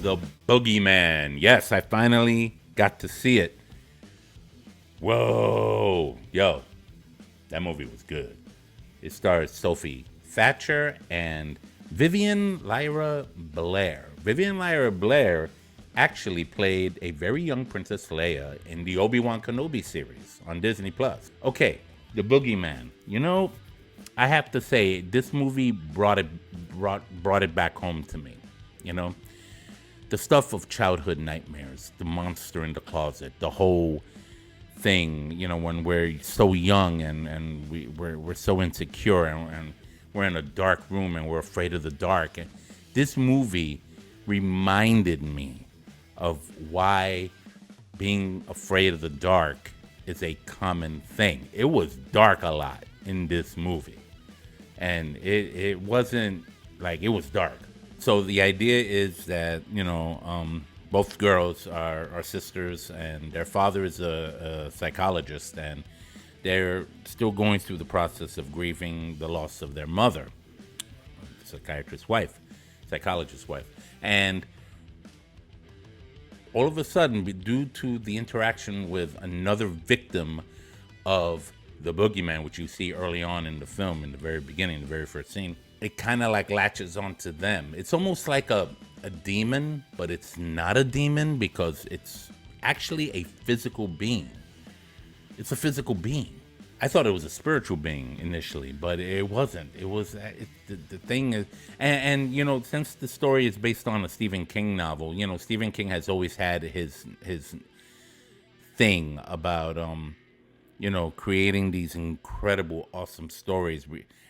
The Boogeyman. Yes, I finally got to see it. Whoa. Yo, that movie was good. It stars Sophie Thatcher and Vivian Lyra Blair. Vivian Lyra Blair actually played a very young Princess Leia in the Obi-Wan Kenobi series on Disney Plus. Okay, The Boogeyman. I have to say this movie brought it back home to me. You know, the stuff of childhood nightmares, the monster in the closet, the whole thing, when we're so young and we're so insecure and we're in a dark room and we're afraid of the dark. And this movie reminded me of why being afraid of the dark is a common thing. It was dark a lot in this movie. And it wasn't like it was dark. So the idea is that both girls are sisters, and their father is a psychologist, and they're still going through the process of grieving the loss of their mother, psychiatrist's wife, psychologist's wife, and all of a sudden, due to the interaction with another victim of the boogeyman, which you see early on in the film, in the very beginning, the very first scene, it kind of like latches onto them. It's almost like a demon, but it's not a demon because it's actually a physical being. It's a physical being. I thought it was a spiritual being initially, but it wasn't. It was the thing is, since the story is based on a Stephen King novel, Stephen King has always had his thing about creating these incredible, awesome stories.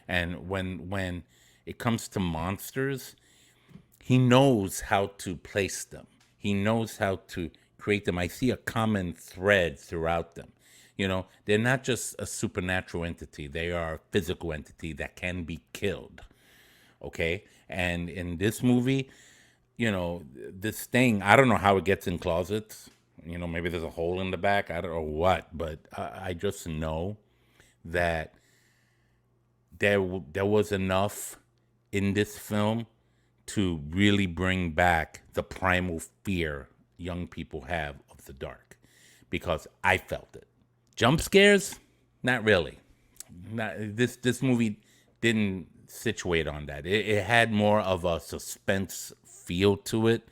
And when it comes to monsters, he knows how to place them. He knows how to create them. I see a common thread throughout them. They're not just a supernatural entity. They are a physical entity that can be killed. Okay? And in this movie, this thing, I don't know how it gets in closets. Maybe there's a hole in the back. I don't know what, but I just know that there was enough in this film to really bring back the primal fear young people have of the dark, because I felt it. Jump scares? Not really. This movie didn't situate on that. It had more of a suspense feel to it,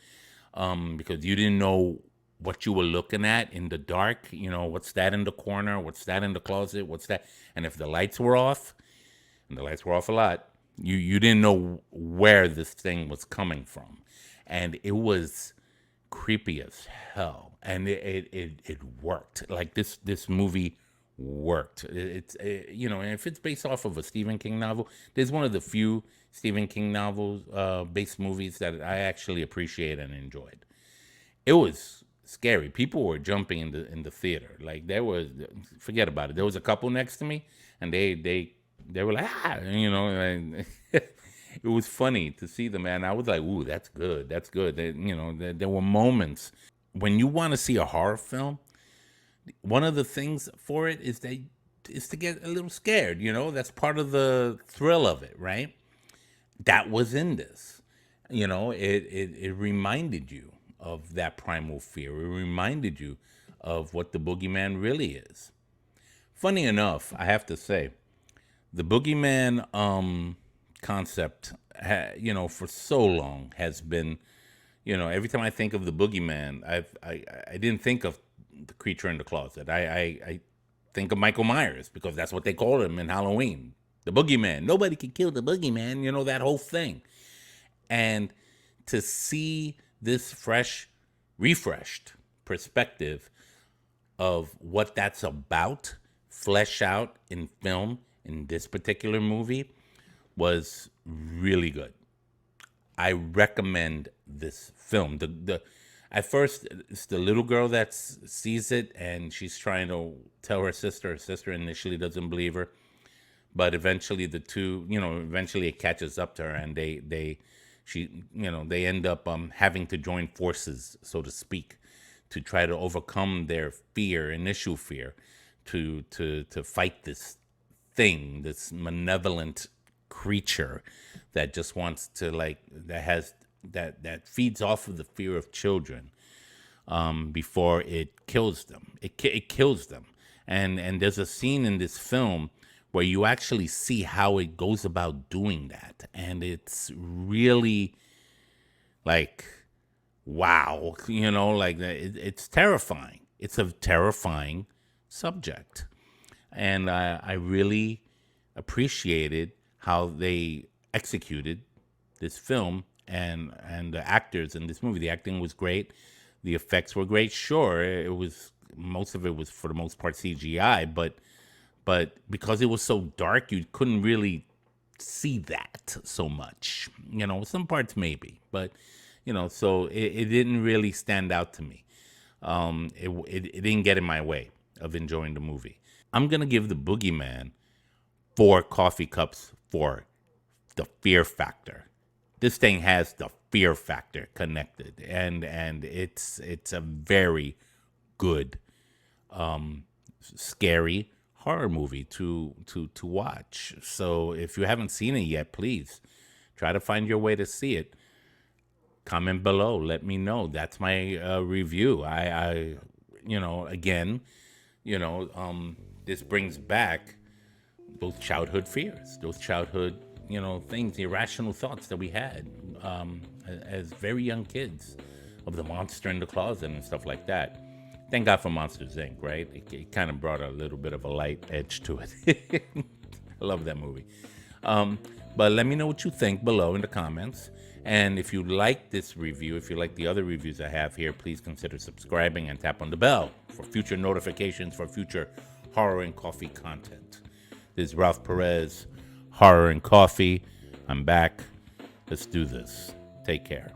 because you didn't know what you were looking at in the dark. What's that in the corner? What's that in the closet? What's that? And if the lights were off, and the lights were off a lot, you didn't know where this thing was coming from. And it was creepy as hell, and it worked. Like this movie worked. And if it's based off of a Stephen King novel, there's one of the few Stephen King novels based movies that I actually appreciate and enjoyed. It was scary. People were jumping in the theater. Like, there was, forget about it. There was a couple next to me, and they were like, and it was funny to see them, and I was like, ooh, that's good. That's good. There were moments when you want to see a horror film. One of the things for it is to get a little scared. That's part of the thrill of it, right? That was in this. It reminded you of that primal fear. It reminded you of what the boogeyman really is. Funny enough, I have to say, the boogeyman concept, for so long has been, every time I think of the boogeyman, I didn't think of the creature in the closet. I think of Michael Myers, because that's what they call him in Halloween. The boogeyman. Nobody can kill the boogeyman. That whole thing. And to see this refreshed perspective of what that's about, flesh out in film in this particular movie, was really good. I recommend this film. The At first, it's the little girl that sees it, and she's trying to tell her sister. Her sister initially doesn't believe her, but eventually eventually it catches up to her, and they end up having to join forces, so to speak, to try to overcome their initial fear, to fight this thing, this malevolent creature that just wants to, that has that feeds off of the fear of children before it kills them. It kills them. And there's a scene in this film where you actually see how it goes about doing that, and it's really like wow, like it's terrifying. It's a terrifying subject, and I really appreciated how they executed this film and the actors in this movie. The acting was great. The effects were great. Sure, it was most of it was for the most part CGI, but because it was so dark, you couldn't really see that so much. Some parts maybe, but so it didn't really stand out to me. It didn't get in my way of enjoying the movie. I'm gonna give the Boogeyman 4 coffee cups for the fear factor. This thing has the fear factor connected, and it's a very good, scary horror movie to watch. So if you haven't seen it yet, please try to find your way to see it. Comment below, let me know. That's my review. I again, this brings back those childhood fears, those childhood, things, the irrational thoughts that we had as very young kids of the monster in the closet and stuff like that. Thank God for Monsters Inc., right? It kind of brought a little bit of a light edge to it. I love that movie. But let me know what you think below in the comments. And if you like this review, if you like the other reviews I have here, please consider subscribing and tap on the bell for future notifications for future horror and coffee content. This is Ralph Perez, Horror and Coffee. I'm back. Let's do this. Take care.